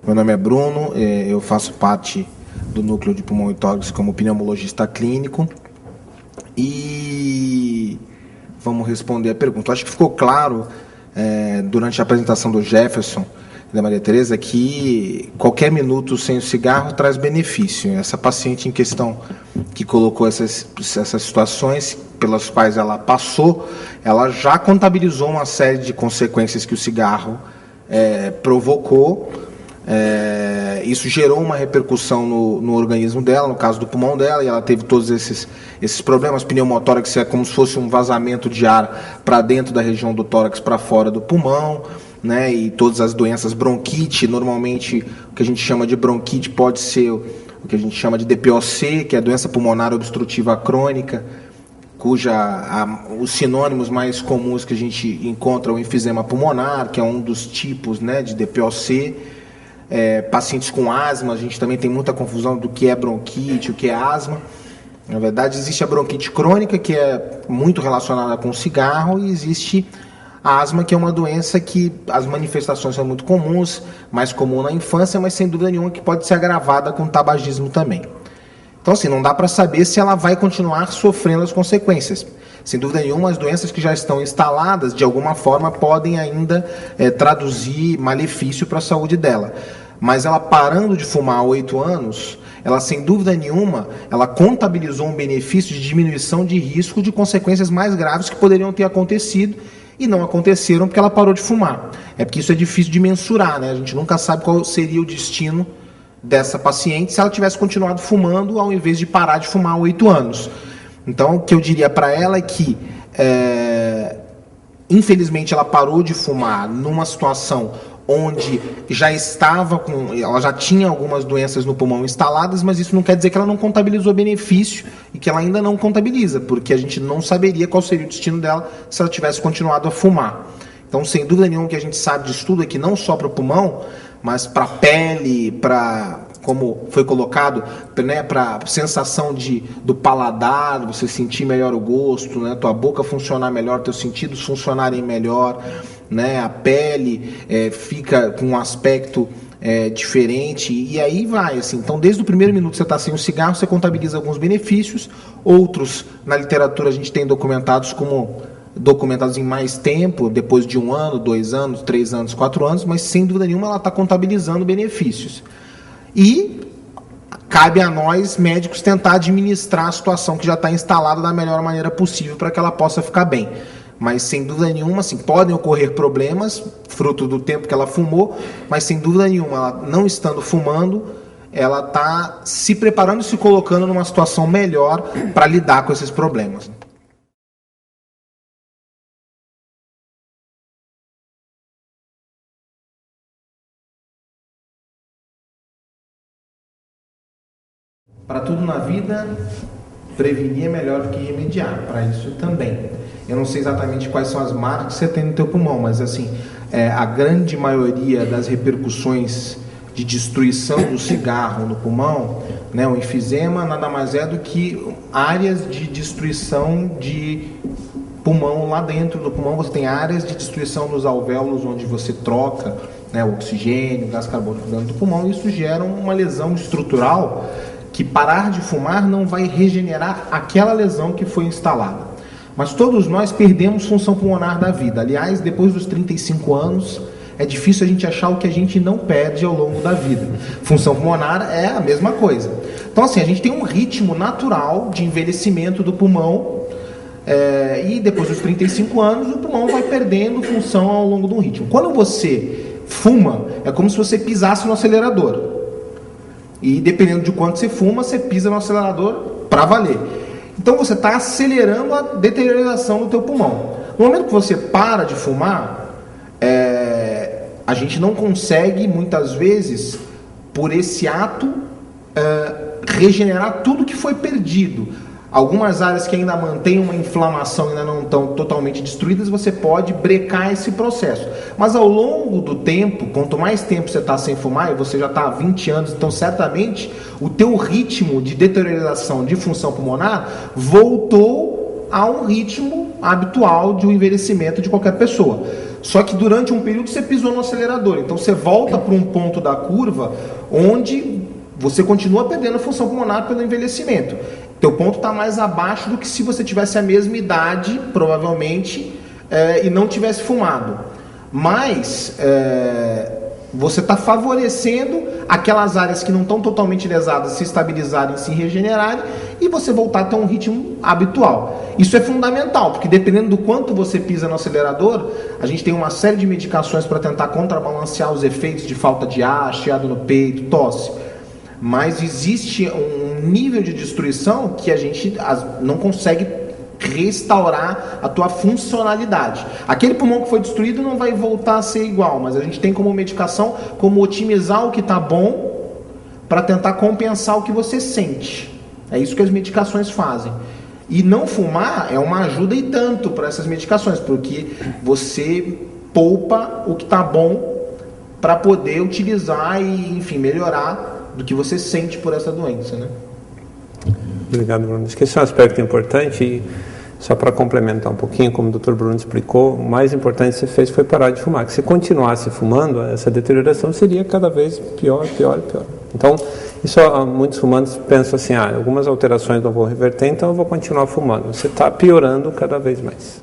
Meu nome é Bruno, eu faço parte do núcleo de pulmão e tórax como pneumologista clínico e vamos responder a pergunta. Acho que ficou claro durante a apresentação do Jefferson e da Maria Tereza que qualquer minuto sem o cigarro traz benefício. Essa paciente em questão que colocou essas situações pelas quais ela passou, ela já contabilizou uma série de consequências que o cigarro provocou. Isso gerou uma repercussão no organismo dela, no caso do pulmão dela, e ela teve todos esses problemas. Pneumotórax é como se fosse um vazamento de ar para dentro da região do tórax para fora do pulmão, né? E todas as doenças, bronquite, normalmente o que a gente chama de bronquite pode ser o que a gente chama de DPOC, que é a doença pulmonar obstrutiva crônica, os sinônimos mais comuns que a gente encontra é o enfisema pulmonar, que é um dos tipos, né, de DPOC. Pacientes com asma, a gente também tem muita confusão do que é bronquite, o que é asma. Na verdade, existe a bronquite crônica, que é muito relacionada com o cigarro, e existe a asma, que é uma doença que as manifestações são muito comuns, mais comum na infância, mas sem dúvida nenhuma que pode ser agravada com o tabagismo também. Então, assim, não dá para saber se ela vai continuar sofrendo as consequências. Sem dúvida nenhuma, as doenças que já estão instaladas, de alguma forma, podem ainda traduzir malefício para a saúde dela. Mas ela parando de fumar há 8 anos, ela, sem dúvida nenhuma, ela contabilizou um benefício de diminuição de risco de consequências mais graves que poderiam ter acontecido e não aconteceram porque ela parou de fumar. É porque isso é difícil de mensurar, né? A gente nunca sabe qual seria o destino dessa paciente se ela tivesse continuado fumando ao invés de parar de fumar há 8 anos. Então, o que eu diria para ela é que, infelizmente, ela parou de fumar numa situação onde ela já tinha algumas doenças no pulmão instaladas, mas isso não quer dizer que ela não contabilizou benefício e que ela ainda não contabiliza, porque a gente não saberia qual seria o destino dela se ela tivesse continuado a fumar. Então, sem dúvida nenhuma, o que a gente sabe de estudo é que não só para o pulmão, mas para a pele, como foi colocado, né, para a sensação do paladar, você sentir melhor o gosto, né, tua boca funcionar melhor, teus sentidos funcionarem melhor, né, a pele fica com um aspecto diferente, e aí vai, assim. Então, desde o primeiro minuto que você está sem o cigarro, você contabiliza alguns benefícios, outros na literatura a gente tem documentados em mais tempo, depois de 1 ano, 2 anos, 3 anos, 4 anos, mas sem dúvida nenhuma ela está contabilizando benefícios. E cabe a nós, médicos, tentar administrar a situação que já está instalada da melhor maneira possível para que ela possa ficar bem. Mas, sem dúvida nenhuma, assim, podem ocorrer problemas, fruto do tempo que ela fumou, mas, sem dúvida nenhuma, ela não estando fumando, ela está se preparando e se colocando numa situação melhor para lidar com esses problemas. Para tudo na vida, prevenir é melhor do que remediar, para isso também. Eu não sei exatamente quais são as marcas que você tem no teu pulmão, mas assim, a grande maioria das repercussões de destruição do cigarro no pulmão, né, o enfisema nada mais é do que áreas de destruição de pulmão. Lá dentro do pulmão você tem áreas de destruição nos alvéolos, onde você troca, né, o oxigênio, o gás carbônico dentro do pulmão, e isso gera uma lesão estrutural que parar de fumar não vai regenerar aquela lesão que foi instalada. Mas todos nós perdemos função pulmonar da vida. Aliás, depois dos 35 anos, é difícil a gente achar o que a gente não perde ao longo da vida. Função pulmonar é a mesma coisa. Então, assim, a gente tem um ritmo natural de envelhecimento do pulmão, e depois dos 35 anos, o pulmão vai perdendo função ao longo do ritmo. Quando você fuma, é como se você pisasse no acelerador. E dependendo de quanto você fuma, você pisa no acelerador para valer. Então você está acelerando a deterioração do teu pulmão. No momento que você para de fumar, a gente não consegue, muitas vezes, por esse ato, regenerar tudo que foi perdido. Algumas áreas que ainda mantêm uma inflamação, ainda não estão totalmente destruídas, você pode brecar esse processo. Mas ao longo do tempo, quanto mais tempo você está sem fumar, e você já está há 20 anos, então certamente o teu ritmo de deterioração de função pulmonar voltou a um ritmo habitual de um envelhecimento de qualquer pessoa. Só que durante um período você pisou no acelerador, então você volta para um ponto da curva onde você continua perdendo a função pulmonar pelo envelhecimento. Teu ponto está mais abaixo do que se você tivesse a mesma idade, provavelmente, e não tivesse fumado. Mas você está favorecendo aquelas áreas que não estão totalmente lesadas se estabilizarem, se regenerarem, e você voltar a ter um ritmo habitual. Isso é fundamental, porque dependendo do quanto você pisa no acelerador, a gente tem uma série de medicações para tentar contrabalancear os efeitos de falta de ar, chiado no peito, tosse. Mas existe um nível de destruição que a gente não consegue restaurar a tua funcionalidade. Aquele pulmão que foi destruído não vai voltar a ser igual, mas a gente tem como medicação como otimizar o que está bom para tentar compensar o que você sente. É isso que as medicações fazem. E não fumar é uma ajuda e tanto para essas medicações, porque você poupa o que está bom para poder utilizar e, enfim, melhorar do que você sente por essa doença, né? Obrigado, Bruno. Acho que esse é um aspecto importante e só para complementar um pouquinho, como o Dr. Bruno explicou, o mais importante que você fez foi parar de fumar. Que se continuasse fumando, essa deterioração seria cada vez pior, pior e pior. Então, isso muitos fumantes pensam assim, algumas alterações não vão reverter, então eu vou continuar fumando. Você está piorando cada vez mais.